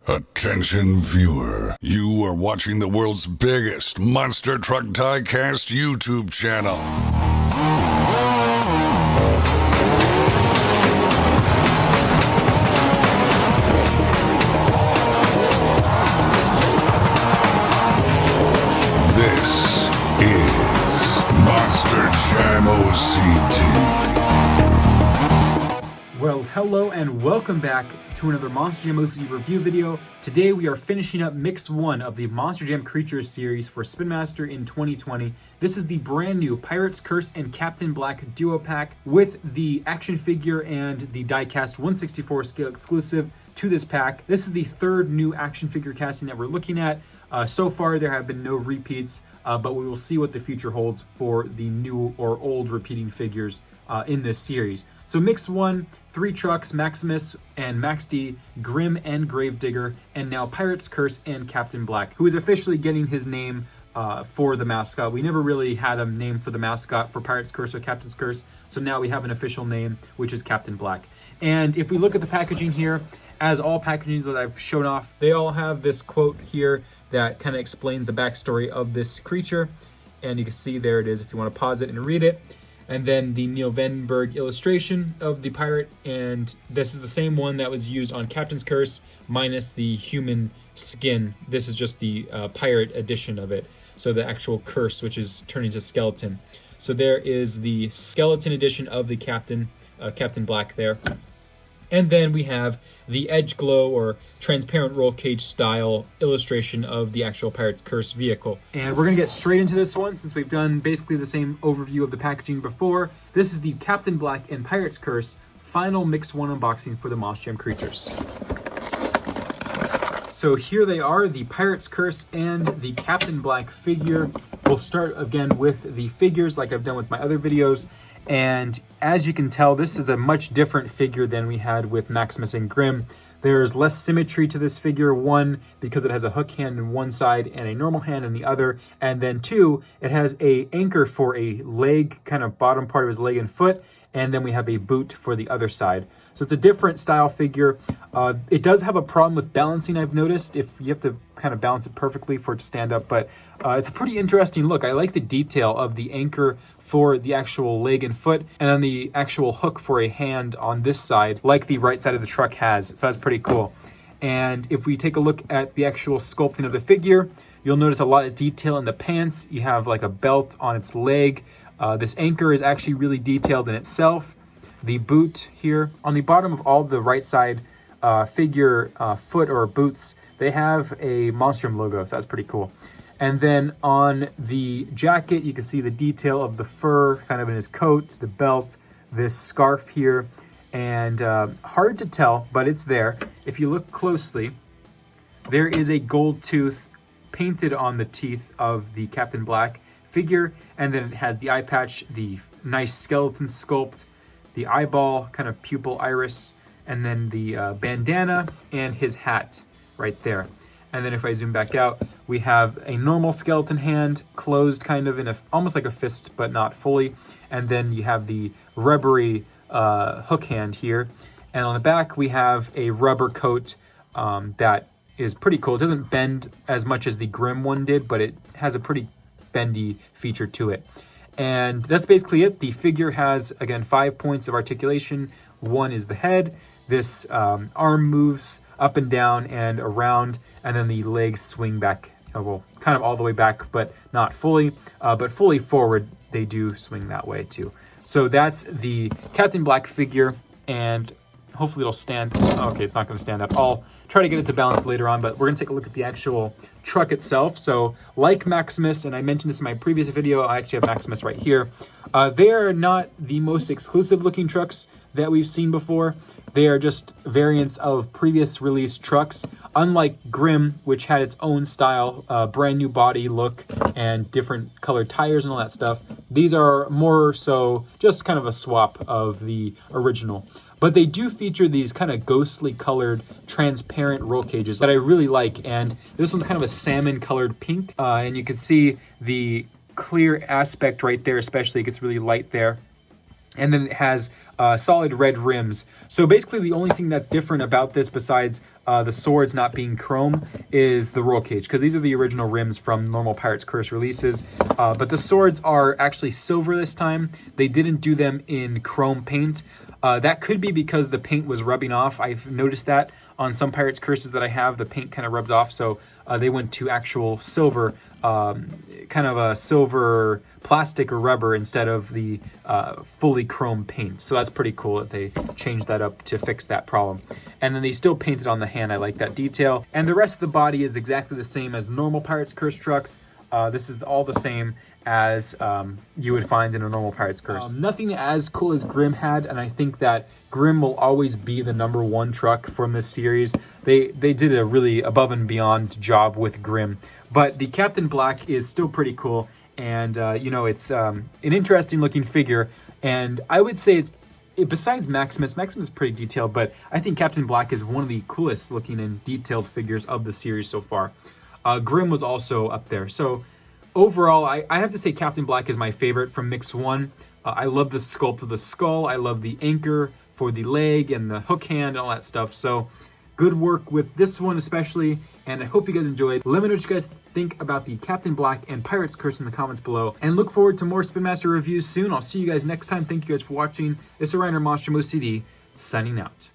Attention viewer, you are watching the world's biggest Monster Truck Diecast YouTube channel. This is Monster Jam OCD. Well, hello and welcome back to another Monster Jam OCD review video. Today we are finishing up Mix 1 of the Monster Jam Creatures series for Spin Master in 2020. This is the brand new Pirate's Curse and Captain Black duo pack with the action figure and the diecast 1/64 scale exclusive to this pack. This is the third new action figure casting that we're looking at. So far there have been no repeats, but we will see what the future holds for the new or old repeating figures in this series. So Mix 1, 3 trucks, Maximus and Max D, Grim and Gravedigger, and now Pirate's Curse and Captain Black, who is officially getting his name for the mascot. We never really had a name for the mascot for Pirate's Curse or Captain's Curse, so now we have an official name, which is Captain Black. And if we look at the packaging here, as all packagings that I've shown off, they all have this quote here that kind of explains the backstory of this creature. And you can see there it is if you want to pause it and read it. And then the Neil Vandenberg illustration of the pirate, and this is the same one that was used on Captain's Curse minus the human skin. This is just the pirate edition of it, so the actual curse, which is turning to skeleton. So there is the skeleton edition of the Captain Black there. And then we have the edge glow or transparent roll cage style illustration of the actual Pirate's Curse vehicle. And we're gonna get straight into this one since we've done basically the same overview of the packaging before. This is the Captain Black and Pirate's Curse final Mix 1 unboxing for the Monster Jam Creatures. So here they are, the Pirate's Curse and the Captain Black figure. We'll start again with the figures like I've done with my other videos. And as you can tell, this is a much different figure than we had with Maximus and Grim. There's less symmetry to this figure, one, because it has a hook hand in one side and a normal hand in the other, and then two, it has a anchor for a leg, kind of bottom part of his leg and foot, and then we have a boot for the other side. So it's a different style figure. It does have a problem with balancing, I've noticed, if you have to kind of balance it perfectly for it to stand up, but it's a pretty interesting look. I like the detail of the anchor for the actual leg and foot, and then the actual hook for a hand on this side, like the right side of the truck has. So that's pretty cool. And if we take a look at the actual sculpting of the figure, you'll notice a lot of detail in the pants. You have like a belt on its leg. This anchor is actually really detailed in itself. The boot here, on the bottom of all the right side figure foot or boots, they have a Monster Jam logo, so that's pretty cool. And then on the jacket, you can see the detail of the fur kind of in his coat, the belt, this scarf here, and hard to tell, but it's there. If you look closely, there is a gold tooth painted on the teeth of the Captain Black figure, and then it has the eye patch, the nice skeleton sculpt, the eyeball, kind of pupil iris, and then the bandana and his hat right there. And then if I zoom back out, we have a normal skeleton hand closed kind of in almost like a fist, but not fully. And then you have the rubbery hook hand here. And on the back, we have a rubber coat that is pretty cool. It doesn't bend as much as the Grim one did, but it has a pretty bendy feature to it. And that's basically it. The figure has, again, 5 points of articulation. One is the head. This arm moves up and down and around, and then the legs swing back, well, kind of all the way back, but not fully, but fully forward, they do swing that way too. So that's the Captain Black figure, and hopefully it'll stand. Okay, it's not going to stand up. I'll try to get it to balance later on, but we're going to take a look at the actual truck itself. So like Maximus, and I mentioned this in my previous video, I actually have Maximus right here. They are not the most exclusive looking trucks that we've seen before. They are just variants of previous release trucks. Unlike Grim, which had its own style, brand new body look and different colored tires and all that stuff, these are more so just kind of a swap of the original. But they do feature these kind of ghostly colored transparent roll cages that I really like. And this one's kind of a salmon colored pink. And you can see the clear aspect right there, especially it gets really light there. And then it has solid red rims. So basically the only thing that's different about this besides the swords not being chrome is the roll cage, because these are the original rims from normal Pirate's Curse releases. But the swords are actually silver this time. They didn't do them in chrome paint. That could be because the paint was rubbing off. I've noticed that on some Pirate's Curses that I have, the paint kind of rubs off. So they went to actual silver, kind of a silver plastic or rubber instead of the fully chrome paint. So that's pretty cool that they changed that up to fix that problem. And then they still painted on the hand. I like that detail. And the rest of the body is exactly the same as normal Pirate's Curse trucks. This is all the same as you would find in a normal Pirate's Curse. Nothing as cool as Grimm had, and I think that Grimm will always be the #1 truck from this series. They did a really above and beyond job with Grimm. But the Captain Black is still pretty cool, and you know, it's an interesting looking figure, and I would say besides Maximus is pretty detailed, but I think Captain Black is one of the coolest looking and detailed figures of the series so far. Grimm was also up there. So overall, I have to say Captain Black is my favorite from Mix 1. I love the sculpt of the skull. I love the anchor for the leg and the hook hand and all that stuff. So good work with this one especially, and I hope you guys enjoyed. Let me know what you guys think about the Captain Black and Pirate's Curse in the comments below, and look forward to more Spin Master reviews soon. I'll see you guys next time. Thank you guys for watching. This is Ryan or Monster Mo CD, signing out.